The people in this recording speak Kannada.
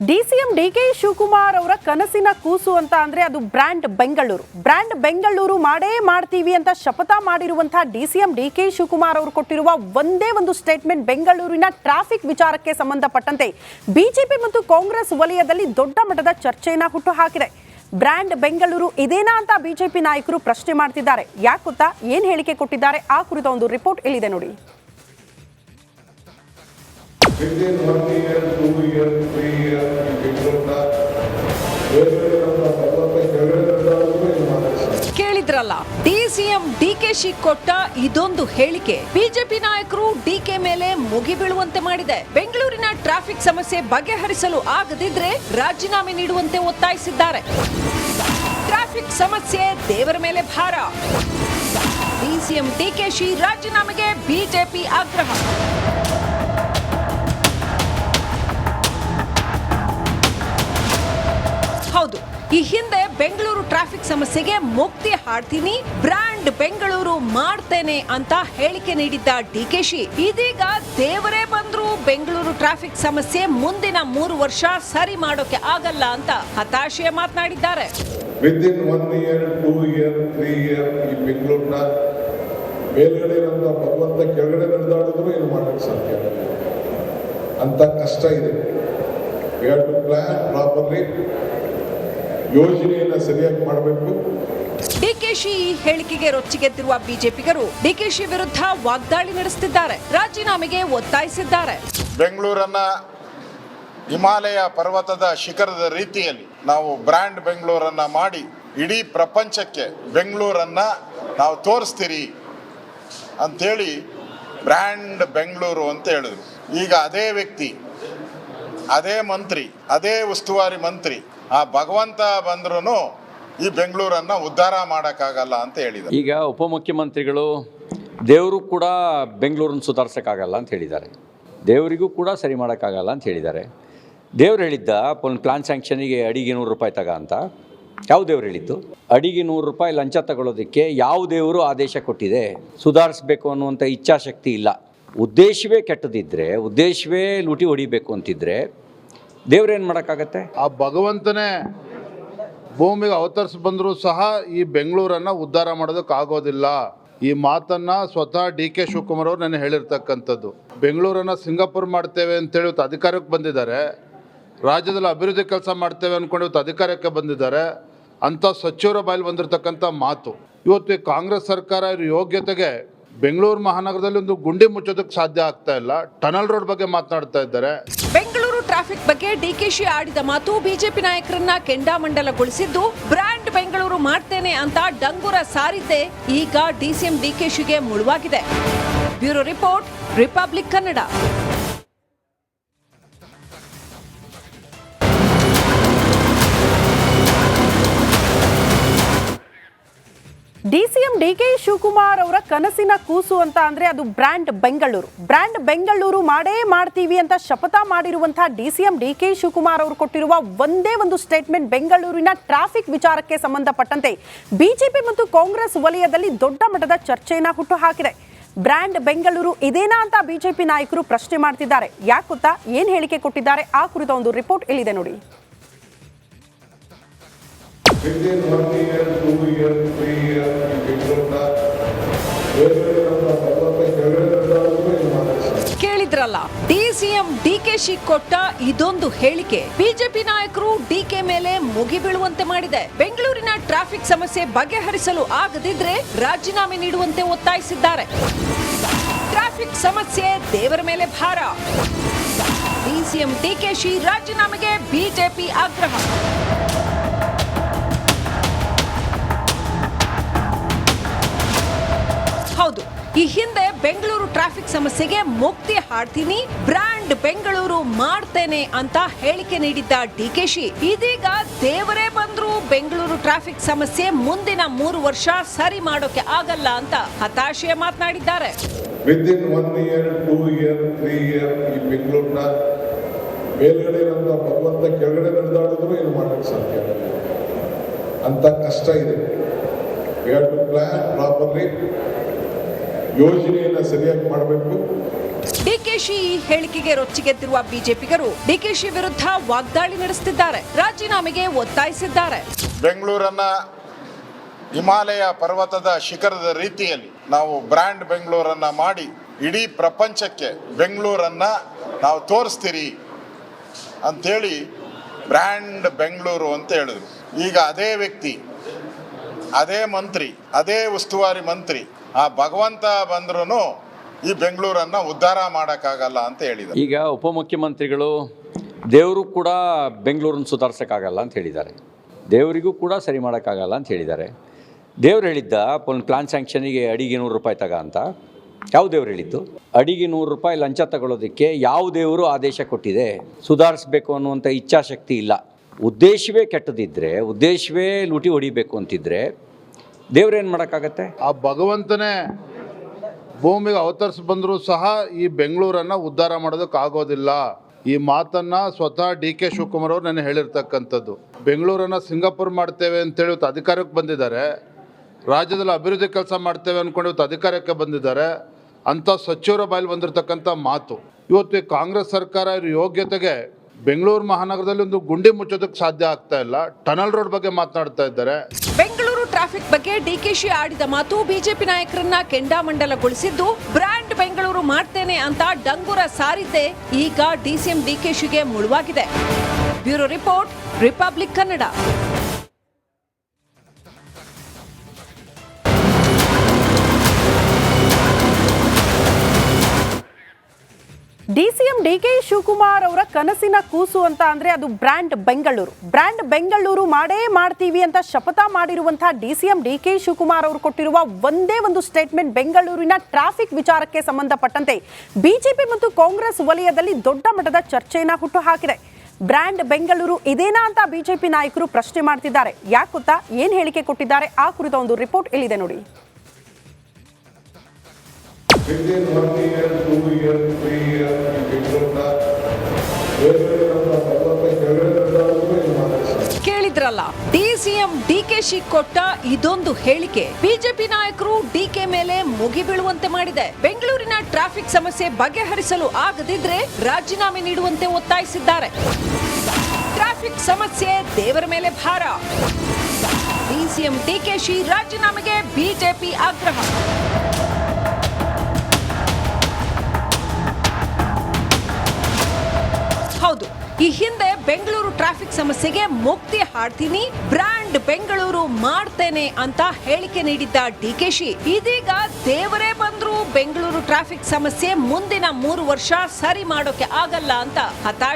ಡಿಸಿಎಂ ಡಿಕೆ ಶಿವಕುಮಾರ್ ಅವರ ಕನಸಿನ ಕೂಸು ಅಂತ ಅಂದ್ರೆ ಅದು ಬ್ರ್ಯಾಂಡ್ ಬೆಂಗಳೂರು. ಬ್ರ್ಯಾಂಡ್ ಬೆಂಗಳೂರು ಮಾಡೇ ಮಾಡ್ತೀವಿ ಅಂತ ಶಪಥ ಮಾಡಿರುವಂತಹ ಡಿಸಿಎಂ ಡಿಕೆ ಶಿವಕುಮಾರ್ ಅವರು ಕೊಟ್ಟಿರುವ ಒಂದೇ ಒಂದು ಸ್ಟೇಟ್ಮೆಂಟ್ ಬೆಂಗಳೂರಿನ ಟ್ರಾಫಿಕ್ ವಿಚಾರಕ್ಕೆ ಸಂಬಂಧಪಟ್ಟಂತೆ ಬಿಜೆಪಿ ಮತ್ತು ಕಾಂಗ್ರೆಸ್ ವಲಯದಲ್ಲಿ ದೊಡ್ಡ ಮಟ್ಟದ ಚರ್ಚೆಯನ್ನ ಹುಟ್ಟುಹಾಕಿದೆ. ಬ್ರ್ಯಾಂಡ್ ಬೆಂಗಳೂರು ಇದೇನಾ ಅಂತ ಬಿಜೆಪಿ ನಾಯಕರು ಪ್ರಶ್ನೆ ಮಾಡ್ತಿದ್ದಾರೆ. ಯಾಕೆ ಗೊತ್ತಾ, ಏನ್ ಹೇಳಿಕೆ ಕೊಟ್ಟಿದ್ದಾರೆ ಆ ಕುರಿತ ಒಂದು ರಿಪೋರ್ಟ್ ಇಲ್ಲಿದೆ ನೋಡಿ. Within 1 year, 2 year, 3 year, ಕೇಳಿದ್ರಲ್ಲ, ಡಿಸಿಎಂ ಡಿಕೆಶಿ ಕೊಟ್ಟ ಇದೊಂದು ಹೇಳಿಕೆ ಬಿಜೆಪಿ ನಾಯಕರು ಡಿಕೆ ಮೇಲೆ ಮುಗಿ ಬೀಳುವಂತೆ ಮಾಡಿದೆ. ಬೆಂಗಳೂರಿನ ಟ್ರಾಫಿಕ್ ಸಮಸ್ಯೆ ಬಗೆಹರಿಸಲು ಆಗದಿದ್ರೆ ರಾಜೀನಾಮೆ ನೀಡುವಂತೆ ಒತ್ತಾಯಿಸಿದ್ದಾರೆ. ಟ್ರಾಫಿಕ್ ಸಮಸ್ಯೆ ದೇವರ ಮೇಲೆ ಭಾರ. ಡಿಸಿಎಂ ಡಿಕೆಶಿ ರಾಜೀನಾಮೆಗೆ ಬಿಜೆಪಿ ಆಗ್ರಹ. ಹೌದು, ಈ ಹಿಂದೆ ಬೆಂಗಳೂರು ಟ್ರಾಫಿಕ್ ಸಮಸ್ಯೆಗೆ ಮುಕ್ತಿ ಹಾಡ್ತೀನಿ, ಬ್ರ್ಯಾಂಡ್ ಬೆಂಗಳೂರು ಮಾಡ್ತೇನೆ ಅಂತ ಹೇಳಿಕೆ ನೀಡಿದ್ದ ಡಿಕೆಶಿ ಇದೀಗ ದೇವರೇ ಬಂದ್ರು ಬೆಂಗಳೂರು ಟ್ರಾಫಿಕ್ ಸಮಸ್ಯೆ ಮುಂದಿನ 3 ವರ್ಷ ಸರಿ ಮಾಡೋಕೆ ಆಗಲ್ಲ ಅಂತ ಹತಾಶೆ ಮಾತನಾಡಿದ್ದಾರೆ. Within 1 year, 2 year, 3 year ಈ ಬೆಂಗಳೂರಿನ ಮೇಲ್ಗಡೆ ಇರೋ ಭಗವಂತ ಕೆಳಗಡೆ ನಡೆದಾಡಿದ್ರು ಏನು ಮಾಡಕ್ಕೆ ಸಾಧ್ಯ ಅಂತ ಕಷ್ಟ ಇದೆ. We have to plan properly. ಯೋಜನೆಯನ್ನ ಸರಿಯಾಗಿ ಮಾಡಬೇಕು. ಡಿಕೆಶಿ ಈ ಹೇಳಿಕೆಗೆ ರೊಚ್ಚಿಗೆದ್ದಿರುವ ಬಿಜೆಪಿಗರು ಡಿಕೆಶಿ ವಿರುದ್ಧ ವಾಗ್ದಾಳಿ ನಡೆಸುತ್ತಿದ್ದಾರೆ. ರಾಜೀನಾಮೆಗೆ ಒತ್ತಾಯಿಸಿದ್ದಾರೆ. ಬೆಂಗಳೂರನ್ನ ಹಿಮಾಲಯ ಪರ್ವತದ ಶಿಖರದ ರೀತಿಯಲ್ಲಿ ನಾವು ಬ್ರ್ಯಾಂಡ್ ಬೆಂಗಳೂರನ್ನ ಮಾಡಿ ಇಡೀ ಪ್ರಪಂಚಕ್ಕೆ ಬೆಂಗಳೂರನ್ನ ನಾವು ತೋರಿಸ್ತೀರಿ ಅಂತೇಳಿ ಬ್ರ್ಯಾಂಡ್ ಬೆಂಗಳೂರು ಅಂತ ಹೇಳಿದ್ರು. ಈಗ ಅದೇ ವ್ಯಕ್ತಿ, ಅದೇ ಮಂತ್ರಿ, ಅದೇ ಉಸ್ತುವಾರಿ ಮಂತ್ರಿ ಆ ಭಗವಂತ ಬಂದ್ರೂ ಈ ಬೆಂಗಳೂರನ್ನ ಉದ್ಧಾರ ಮಾಡೋಕ್ಕಾಗಲ್ಲ ಅಂತ ಹೇಳಿದ್ದಾರೆ. ಈಗ ಉಪಮುಖ್ಯಮಂತ್ರಿಗಳು ದೇವರು ಕೂಡ ಬೆಂಗಳೂರನ್ನು ಸುಧಾರಿಸೋಕ್ಕಾಗಲ್ಲ ಅಂತ ಹೇಳಿದ್ದಾರೆ. ದೇವರಿಗೂ ಕೂಡ ಸರಿ ಮಾಡೋಕ್ಕಾಗಲ್ಲ ಅಂತ ಹೇಳಿದ್ದಾರೆ. ದೇವ್ರು ಹೇಳಿದ್ದ ಒಂದು ಪ್ಲಾನ್ ಸ್ಯಾಂಕ್ಷನಿಗೆ ಅಡಿಗೆ 100 ರೂಪಾಯಿ ತಗ ಅಂತ. ಯಾವ ದೇವ್ರು ಹೇಳಿದ್ದು? ಅಡಿಗೆ 100 ರೂಪಾಯಿ ಲಂಚ ತಗೊಳ್ಳೋದಕ್ಕೆ ಯಾವ ದೇವರು ಆದೇಶ ಕೊಟ್ಟಿದೆ? ಸುಧಾರಿಸಬೇಕು ಅನ್ನುವಂಥ ಇಚ್ಛಾಶಕ್ತಿ ಇಲ್ಲ. ಉದ್ದೇಶವೇ ಕೆಟ್ಟದಿದ್ದರೆ, ಉದ್ದೇಶವೇ ಲೂಟಿ ಹೊಡಿಬೇಕು ಅಂತಿದ್ರೆ ದೇವ್ರೇನು ಮಾಡೋಕ್ಕಾಗತ್ತೆ? ಆ ಭಗವಂತನೇ ಭೂಮಿಗೆ ಅವತರಿಸಿ ಬಂದರೂ ಸಹ ಈ ಬೆಂಗಳೂರನ್ನು ಉದ್ಧಾರ ಮಾಡೋದಕ್ಕಾಗೋದಿಲ್ಲ. ಈ ಮಾತನ್ನು ಸ್ವತಃ ಡಿ ಕೆ ಶಿವಕುಮಾರ್ ಅವರು ನೆನ್ನೆ ಹೇಳಿರ್ತಕ್ಕಂಥದ್ದು. ಬೆಂಗಳೂರನ್ನು ಸಿಂಗಾಪುರ್ ಮಾಡ್ತೇವೆ ಅಂತೇಳಿ ಇವತ್ತು ಅಧಿಕಾರಕ್ಕೆ ಬಂದಿದ್ದಾರೆ. ರಾಜ್ಯದಲ್ಲಿ ಅಭಿವೃದ್ಧಿ ಕೆಲಸ ಮಾಡ್ತೇವೆ ಅಂದ್ಕೊಂಡು ಇವತ್ತು ಅಧಿಕಾರಕ್ಕೆ ಬಂದಿದ್ದಾರೆ. ಅಂಥ ಸಚಿವರ ಬಾಯಲ್ಲಿ ಬಂದಿರತಕ್ಕಂಥ ಮಾತು. ಇವತ್ತು ಈ ಕಾಂಗ್ರೆಸ್ ಸರ್ಕಾರ ಇರೋ ಯೋಗ್ಯತೆಗೆ ಬೆಂಗಳೂರು ಮಹಾನಗರದಲ್ಲಿ ಒಂದು ಗುಂಡಿ ಮುಚ್ಚೋದಕ್ಕೆ ಸಾಧ್ಯ ಆಗ್ತಾ ಇಲ್ಲ. ಟನಲ್ ರೋಡ್ ಬಗ್ಗೆ ಮಾತನಾಡ್ತಾ ಇದ್ದಾರೆ. ಬೆಂಗಳೂರು ಟ್ರಾಫಿಕ್ ಬಗ್ಗೆ ಡಿಕೆಶಿ ಆಡಿದ ಮಾತು ಬಿಜೆಪಿ ನಾಯಕರನ್ನ ಕೆಂಡಾಮಂಡಲಗೊಳಿಸಿದ್ದು, ಬ್ರ್ಯಾಂಡ್ ಬೆಂಗಳೂರು ಮಾಡ್ತೇನೆ ಅಂತ ಡಂಗುರ ಸಾರಿದ್ದೆ ಈಗ ಡಿಸಿಎಂ ಡಿಕೆಶಿಗೆ ಮುಳುವಾಗಿದೆ. Bureau report, republic Kannada. DCM DK Shivakumar ಅವರ ಕನಸಿನ ಕೂಸು ಅಂತ ಅಂದ್ರೆ ಅದು ಬ್ರ್ಯಾಂಡ್ ಬೆಂಗಳೂರು. ಬ್ರ್ಯಾಂಡ್ ಬೆಂಗಳೂರು ಮಾಡೇ ಮಾಡ್ತೀವಿ ಅಂತ ಶಪಥ ಮಾಡಿರುವಂತಹ ಡಿಸಿಎಂ ಡಿಕೆ ಶಿವಕುಮಾರ್ ಅವರು ಕೊಟ್ಟಿರುವ ಒಂದೇ ಒಂದು ಸ್ಟೇಟ್ಮೆಂಟ್ ಬೆಂಗಳೂರಿನ ಟ್ರಾಫಿಕ್ ವಿಚಾರಕ್ಕೆ ಸಂಬಂಧಪಟ್ಟಂತೆ ಬಿಜೆಪಿ ಮತ್ತು ಕಾಂಗ್ರೆಸ್ ವಲಯದಲ್ಲಿ ದೊಡ್ಡ ಮಟ್ಟದ ಚರ್ಚೆಯನ್ನ ಹುಟ್ಟುಹಾಕಿದೆ. ಬ್ರ್ಯಾಂಡ್ ಬೆಂಗಳೂರು ಇದೇನಾ ಅಂತ ಬಿಜೆಪಿ ನಾಯಕರು ಪ್ರಶ್ನೆ ಮಾಡ್ತಿದ್ದಾರೆ. ಯಾಕೆ ಗೊತ್ತಾ, ಏನ್ ಹೇಳಿಕೆ ಕೊಟ್ಟಿದ್ದಾರೆ ಆ ಕುರಿತ ಒಂದು ರಿಪೋರ್ಟ್ ಇಲ್ಲಿದೆ ನೋಡಿ. Within 1 year, 2 year, 3 year ಈ ಬೆಂಗಳೂರಿನ ಭಗವಂತ ಕೆಳಗಡೆ ನಡೆದಾಡಿದ್ರು ಏನು ಮಾಡಕ್ಕೆ ಸಾಧ್ಯ. ಕೇಳಿದ್ರಲ್ಲ, ಡಿಸಿಎಂ ಡಿಕೆಶಿ ಕೊಟ್ಟ ಇದೊಂದು ಹೇಳಿಕೆ ಬಿಜೆಪಿ ನಾಯಕರು ಡಿಕೆ ಮೇಲೆ ಮುಗಿ ಬೀಳುವಂತೆ ಮಾಡಿದೆ. ಬೆಂಗಳೂರಿನ ಟ್ರಾಫಿಕ್ ಸಮಸ್ಯೆ ಬಗೆಹರಿಸಲು ಆಗದಿದ್ರೆ ರಾಜೀನಾಮೆ ನೀಡುವಂತೆ ಒತ್ತಾಯಿಸಿದ್ದಾರೆ. ಟ್ರಾಫಿಕ್ ಸಮಸ್ಯೆ ದೇವರ ಮೇಲೆ ಭಾರ. ಡಿಸಿಎಂ ಡಿಕೆಶಿ ರಾಜೀನಾಮೆಗೆ ಬಿಜೆಪಿ ಆಗ್ರಹ. ಹೌದು, ಈ ಹಿಂದೆ ಬೆಂಗಳೂರು ಟ್ರಾಫಿಕ್ ಸಮಸ್ಯೆಗೆ ಮುಕ್ತಿ ಹಾಡ್ತೀನಿ, ಬ್ರ್ಯಾಂಡ್ ಬೆಂಗಳೂರು ಮಾಡ್ತೇನೆ ಅಂತ ಹೇಳಿಕೆ ನೀಡಿದ್ದ ಡಿಕೆಶಿ ಇದೀಗ ದೇವರೇ ಬಂದ್ರು ಬೆಂಗಳೂರು ಟ್ರಾಫಿಕ್ ಸಮಸ್ಯೆ ಮುಂದಿನ 3 ವರ್ಷ ಸರಿ ಮಾಡೋಕೆ ಆಗಲ್ಲ ಅಂತ ಹತಾಶೆ ಮಾತನಾಡಿದ್ದಾರೆ. Within 1 year, 2 year, 3 year ಈ ಬೆಂಗಳೂರಿನ ಮೇಲ್ಗಡೆ ಇರೋ ಭಗವಂತ ಕೆಳಗಡೆ ನಡೆದಾಡಿದ್ರು ಏನು ಮಾಡಕ್ಕೆ ಸಾಧ್ಯ ಅಂತ ಕಷ್ಟ ಇದೆ. We have to plan properly. ಯೋಜನೆಯನ್ನ ಸರಿಯಾಗಿ ಮಾಡಬೇಕು. ಡಿಕೆಶಿ ಈ ಹೇಳಿಕೆಗೆ ರೊಚ್ಚಿಗೆದ್ದಿರುವ ಬಿಜೆಪಿಗರು ಡಿಕೆಶಿ ವಿರುದ್ಧ ವಾಗ್ದಾಳಿ ನಡೆಸುತ್ತಿದ್ದಾರೆ, ರಾಜೀನಾಮೆಗೆ ಒತ್ತಾಯಿಸಿದ್ದಾರೆ. ಬೆಂಗಳೂರನ್ನ ಹಿಮಾಲಯ ಪರ್ವತದ ಶಿಖರದ ರೀತಿಯಲ್ಲಿ ನಾವು ಬ್ರ್ಯಾಂಡ್ ಬೆಂಗಳೂರನ್ನ ಮಾಡಿ ಇಡೀ ಪ್ರಪಂಚಕ್ಕೆ ಬೆಂಗಳೂರನ್ನ ನಾವು ತೋರಿಸ್ತೀರಿ ಅಂಥೇಳಿ ಬ್ರ್ಯಾಂಡ್ ಬೆಂಗಳೂರು ಅಂತ ಹೇಳಿದ್ರು. ಈಗ ಅದೇ ವ್ಯಕ್ತಿ, ಅದೇ ಮಂತ್ರಿ, ಅದೇ ಉಸ್ತುವಾರಿ ಮಂತ್ರಿ ಆ ಭಗವಂತ ಬಂದ್ರೂ ಈ ಬೆಂಗಳೂರನ್ನ ಉದ್ಧಾರ ಮಾಡೋಕ್ಕಾಗಲ್ಲ ಅಂತ ಹೇಳಿದ್ದಾರೆ. ಈಗ ಉಪಮುಖ್ಯಮಂತ್ರಿಗಳು ದೇವರು ಕೂಡ ಬೆಂಗಳೂರನ್ನು ಸುಧಾರಿಸೋಕ್ಕಾಗಲ್ಲ ಅಂತ ಹೇಳಿದ್ದಾರೆ, ದೇವರಿಗೂ ಕೂಡ ಸರಿ ಮಾಡೋಕ್ಕಾಗಲ್ಲ ಅಂತ ಹೇಳಿದ್ದಾರೆ. ದೇವ್ರು ಹೇಳಿದ್ದ ಒಂದು ಪ್ಲಾನ್ ಸ್ಯಾಂಕ್ಷನಿಗೆ ಅಡಿಗೆ 100 ರೂಪಾಯಿ ತಗ ಅಂತ. ಯಾವ ದೇವ್ರು ಹೇಳಿದ್ದು? ಅಡಿಗೆ 100 ರೂಪಾಯಿ ಲಂಚ ತಗೊಳ್ಳೋದಕ್ಕೆ ಯಾವ ದೇವರು ಆದೇಶ ಕೊಟ್ಟಿದೆ? ಸುಧಾರಿಸಬೇಕು ಅನ್ನುವಂಥ ಇಚ್ಛಾಶಕ್ತಿ ಇಲ್ಲ. ಉದ್ದೇಶವೇ ಕೆಟ್ಟದಿದ್ದರೆ, ಉದ್ದೇಶವೇ ಲೂಟಿ ಹೊಡಿಬೇಕು ಅಂತಿದ್ರೆ ದೇವ್ರೇನು ಮಾಡೋಕ್ಕಾಗತ್ತೆ? ಆ ಭಗವಂತನೇ ಭೂಮಿಗೆ ಅವತರಿಸಿ ಬಂದರೂ ಸಹ ಈ ಬೆಂಗಳೂರನ್ನು ಉದ್ಧಾರ ಮಾಡೋದಕ್ಕಾಗೋದಿಲ್ಲ. ಈ ಮಾತನ್ನು ಸ್ವತಃ ಡಿ.ಕೆ. ಶಿವಕುಮಾರ್ ಅವರು ನೆನ್ನೆ ಹೇಳಿರ್ತಕ್ಕಂಥದ್ದು. ಬೆಂಗಳೂರನ್ನು ಸಿಂಗಾಪುರ್ ಮಾಡ್ತೇವೆ ಅಂತೇಳಿ ಇವತ್ತು ಅಧಿಕಾರಕ್ಕೆ ಬಂದಿದ್ದಾರೆ, ರಾಜ್ಯದಲ್ಲಿ ಅಭಿವೃದ್ಧಿ ಕೆಲಸ ಮಾಡ್ತೇವೆ ಅಂದ್ಕೊಂಡು ಇವತ್ತು ಅಧಿಕಾರಕ್ಕೆ ಬಂದಿದ್ದಾರೆ. ಅಂಥ ಸಚಿವರ ಬಾಯಲ್ಲಿ ಬಂದಿರತಕ್ಕಂಥ ಮಾತು ಇವತ್ತು ಈ ಕಾಂಗ್ರೆಸ್ ಸರ್ಕಾರ ಇರೋ ಯೋಗ್ಯತೆಗೆ ಬೆಂಗಳೂರು ಮಹಾನಗರದಲ್ಲಿ ಒಂದು ಗುಂಡಿ ಮುಚ್ಚೋದಕ್ಕೆ ಸಾಧ್ಯ ಆಗ್ತಾ ಇಲ್ಲ. ಟನಲ್ ರೋಡ್ ಬಗ್ಗೆ ಮಾತನಾಡ್ತಾ ಇದ್ದಾರೆ. ಬೆಂಗಳೂರು ಟ್ರಾಫಿಕ್ ಬಗ್ಗೆ ಡಿಕೆಶಿ ಆಡಿದ ಮಾತು ಬಿಜೆಪಿ ನಾಯಕರನ್ನ ಕೆಂಡಾಮಂಡಲಗೊಳಿಸಿದ್ದು, ಬ್ರ್ಯಾಂಡ್ ಬೆಂಗಳೂರು ಮಾಡ್ತೇನೆ ಅಂತ ಡಂಗುರ ಸಾರಿದ್ದೆ ಈಗ ಡಿಸಿಎಂ ಡಿಕೆಶಿಗೆ ಮುಳುವಾಗಿದೆ. Bureau report, republic Kannada. DCM DK. Shivakumar ಅವರ ಕನಸಿನ ಕೂಸು ಅಂತ ಅಂದ್ರೆ ಅದು ಬ್ರ್ಯಾಂಡ್ ಬೆಂಗಳೂರು. ಬ್ರ್ಯಾಂಡ್ ಬೆಂಗಳೂರು ಮಾಡೇ ಮಾಡ್ತೀವಿ ಅಂತ ಶಪಥ ಮಾಡಿರುವಂತಹ ಡಿಸಿಎಂ ಡಿ.ಕೆ. ಶಿವಕುಮಾರ್ ಅವರು ಕೊಟ್ಟಿರುವ ಒಂದೇ ಒಂದು ಸ್ಟೇಟ್ಮೆಂಟ್ ಬೆಂಗಳೂರಿನ ಟ್ರಾಫಿಕ್ ವಿಚಾರಕ್ಕೆ ಸಂಬಂಧಪಟ್ಟಂತೆ ಬಿಜೆಪಿ ಮತ್ತು ಕಾಂಗ್ರೆಸ್ ವಲಯದಲ್ಲಿ ದೊಡ್ಡ ಮಟ್ಟದ ಚರ್ಚೆಯನ್ನ ಹುಟ್ಟುಹಾಕಿದೆ. ಬ್ರ್ಯಾಂಡ್ ಬೆಂಗಳೂರು ಇದೇನಾ ಅಂತ ಬಿಜೆಪಿ ನಾಯಕರು ಪ್ರಶ್ನೆ ಮಾಡ್ತಿದ್ದಾರೆ. ಯಾಕೆ ಗೊತ್ತಾ? ಏನ್ ಹೇಳಿಕೆ ಕೊಟ್ಟಿದ್ದಾರೆ ಆ ಕುರಿತ ಒಂದು ರಿಪೋರ್ಟ್ ಇಲ್ಲಿದೆ ನೋಡಿ. Within 1 year, 2 year, 3 year, ಈ ಬೆಂಗಳೂರಿನ ಬೇರೆ ಭಗವಂತ ಕೆಳಗಡೆ ನಡೆದಾಡಿದ್ರು ಏನು ಮಾತಾಡ್ತಾರೆ. ಕೇಳಿದ್ರಲ್ಲ, ಡಿಸಿಎಂ ಡಿಕೆಶಿ ಕೊಟ್ಟ ಇದೊಂದು ಹೇಳಿಕೆ ಬಿಜೆಪಿ ನಾಯಕರು ಡಿಕೆ ಮೇಲೆ ಮುಗಿಬೀಳುವಂತೆ ಮಾಡಿದೆ. ಬೆಂಗಳೂರಿನ ಟ್ರಾಫಿಕ್ ಸಮಸ್ಯೆ ಬಗೆಹರಿಸಲು ಆಗದಿದ್ರೆ ರಾಜೀನಾಮೆ ನೀಡುವಂತೆ ಒತ್ತಾಯಿಸಿದ್ದಾರೆ. ಟ್ರಾಫಿಕ್ ಸಮಸ್ಯೆ ದೇವರ ಮೇಲೆ ಭಾರ. ಡಿಸಿಎಂ ಡಿಕೆಶಿ ರಾಜೀನಾಮೆಗೆ ಬಿಜೆಪಿ ಆಗ್ರಹ. ಹೌದು, ಈ ಹಿಂದೆ ಬೆಂಗಳೂರು ಟ್ರಾಫಿಕ್ ಸಮಸ್ಯೆಗೆ ಮುಕ್ತಿ ಹಾಡ್ತೀನಿ, ಬ್ರ್ಯಾಂಡ್ ಬೆಂಗಳೂರು ಮಾಡ್ತೇನೆ ಅಂತ ಹೇಳಿಕೆ ನೀಡಿದ್ದ ಡಿಕೆಶಿ ಇದೀಗ ದೇವರೇ ಬಂದ್ರು ಬೆಂಗಳೂರು ಟ್ರಾಫಿಕ್ ಸಮಸ್ಯೆ ಮುಂದಿನ 3 ವರ್ಷ ಸರಿ ಮಾಡೋಕೆ ಆಗಲ್ಲ ಅಂತ ಹತಾಶ